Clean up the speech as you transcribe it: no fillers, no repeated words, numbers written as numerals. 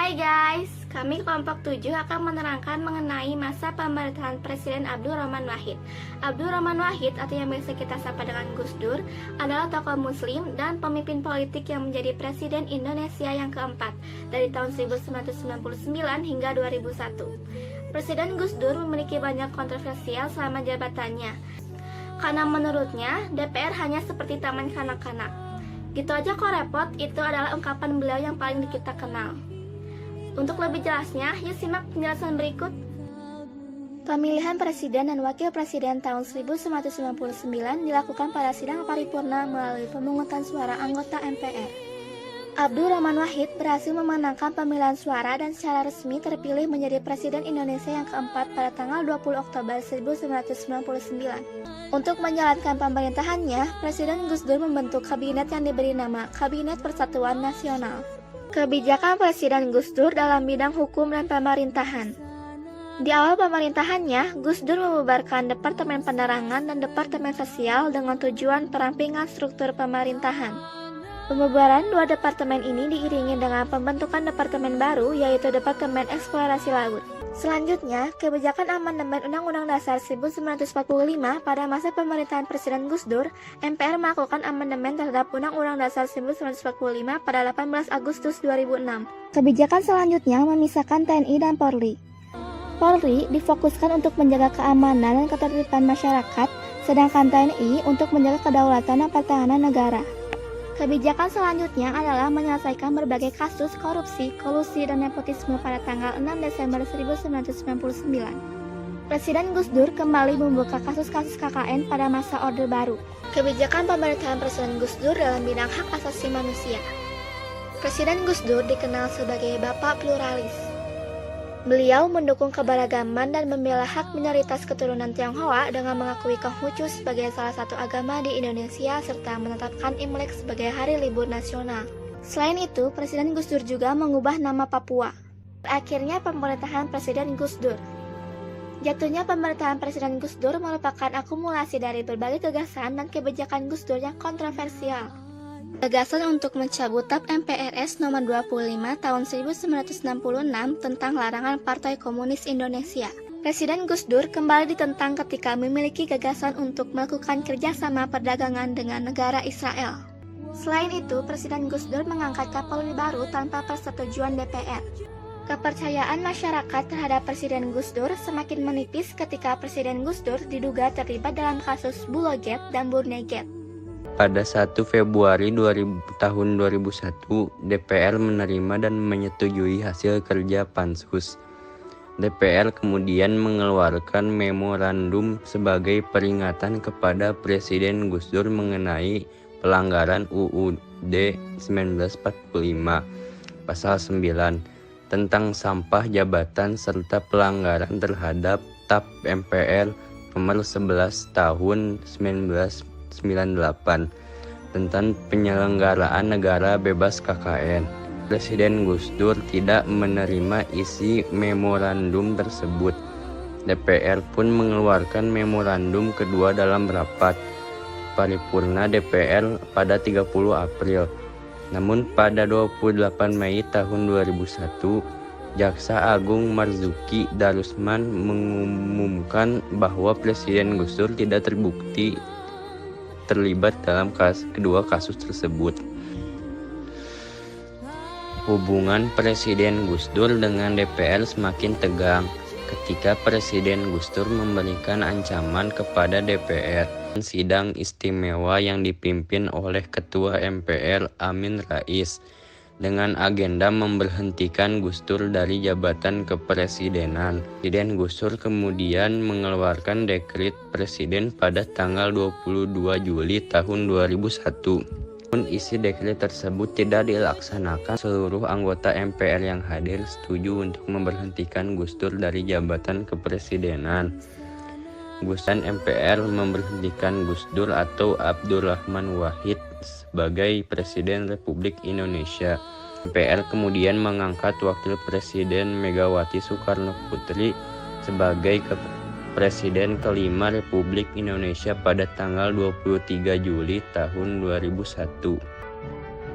Hai guys, kami kelompok 7 akan menerangkan mengenai masa pemerintahan Presiden Abdurrahman Wahid. Abdurrahman Wahid atau yang biasa kita sapa dengan Gus Dur adalah tokoh muslim dan pemimpin politik yang menjadi Presiden Indonesia yang keempat dari tahun 1999 hingga 2001. Presiden Gus Dur memiliki banyak kontroversial selama jabatannya, karena menurutnya DPR hanya seperti taman kanak-kanak. Gitu aja kok repot, itu adalah ungkapan beliau yang paling kita kenal. Untuk lebih jelasnya, yuk simak penjelasan berikut. Pemilihan Presiden dan Wakil Presiden tahun 1999 dilakukan pada sidang paripurna melalui pemungutan suara anggota MPR. Abdurrahman Wahid berhasil memenangkan pemilihan suara dan secara resmi terpilih menjadi Presiden Indonesia yang keempat pada tanggal 20 Oktober 1999. Untuk menjalankan pemerintahannya, Presiden Gus Dur membentuk kabinet yang diberi nama Kabinet Persatuan Nasional. Kebijakan Presiden Gus Dur dalam bidang hukum dan pemerintahan. Di awal pemerintahannya, Gus Dur membubarkan Departemen Penerangan dan Departemen Sosial dengan tujuan perampingan struktur pemerintahan. Pembubaran dua departemen ini diiringi dengan pembentukan departemen baru, yaitu Departemen Eksplorasi Laut. Selanjutnya, kebijakan amandemen Undang-Undang Dasar 1945 pada masa pemerintahan Presiden Gus Dur, MPR melakukan amandemen terhadap Undang-Undang Dasar 1945 pada 18 Agustus 2006. Kebijakan selanjutnya memisahkan TNI dan Polri. Polri difokuskan untuk menjaga keamanan dan ketertiban masyarakat, sedangkan TNI untuk menjaga kedaulatan dan pertahanan negara. Kebijakan selanjutnya adalah menyelesaikan berbagai kasus korupsi, kolusi, dan nepotisme pada tanggal 6 Desember 1999. Presiden Gus Dur kembali membuka kasus-kasus KKN pada masa Orde Baru. Kebijakan pemerintahan Presiden Gus Dur dalam bidang hak asasi manusia. Presiden Gus Dur dikenal sebagai Bapak Pluralis. Beliau mendukung keberagaman dan membela hak minoritas keturunan Tionghoa dengan mengakui Konghucu sebagai salah satu agama di Indonesia serta menetapkan Imlek sebagai hari libur nasional. Selain itu, Presiden Gus Dur juga mengubah nama Papua. Akhirnya pemerintahan Presiden Gus Dur. Jatuhnya pemerintahan Presiden Gus Dur merupakan akumulasi dari berbagai gagasan dan kebijakan Gus Dur yang kontroversial. Gagasan untuk mencabut TAP MPRS nomor 25 tahun 1966 tentang larangan Partai Komunis Indonesia. Presiden Gus Dur kembali ditentang ketika memiliki gagasan untuk melakukan kerjasama perdagangan dengan negara Israel. Selain itu, Presiden Gus Dur mengangkat Kapolri baru tanpa persetujuan DPR. Kepercayaan masyarakat terhadap Presiden Gus Dur semakin menipis ketika Presiden Gus Dur diduga terlibat dalam kasus Bulogate dan Burnegate. Pada 1 Februari tahun 2001, DPR menerima dan menyetujui hasil kerja Pansus. DPR kemudian mengeluarkan memorandum sebagai peringatan kepada Presiden Gus Dur mengenai pelanggaran UUD 1945, Pasal 9, tentang sampah jabatan serta pelanggaran terhadap TAP MPR nomor 11 tahun 1998 tentang penyelenggaraan negara bebas KKN. Presiden Gus Dur tidak menerima isi memorandum tersebut. DPR pun mengeluarkan memorandum kedua dalam rapat paripurna DPR pada 30 April. Namun pada 28 Mei tahun 2001, Jaksa Agung Marzuki Darusman mengumumkan bahwa Presiden Gus Dur tidak terbukti terlibat dalam kedua kasus tersebut. Hubungan Presiden Gus Dur dengan DPR semakin tegang ketika Presiden Gus Dur memberikan ancaman kepada DPR. Sidang istimewa yang dipimpin oleh Ketua MPR Amin Rais dengan agenda memberhentikan Gus Dur dari jabatan kepresidenan. Presiden Gus Dur kemudian mengeluarkan dekret presiden pada tanggal 22 Juli tahun 2001. Namun isi dekret tersebut tidak dilaksanakan. Seluruh anggota MPR yang hadir setuju untuk memberhentikan Gus Dur dari jabatan kepresidenan. Dan MPR memberhentikan Gus Dur atau Abdurrahman Wahid sebagai Presiden Republik Indonesia. MPR kemudian mengangkat Wakil Presiden Megawati Soekarno Putri sebagai Presiden kelima Republik Indonesia pada tanggal 23 Juli tahun 2001.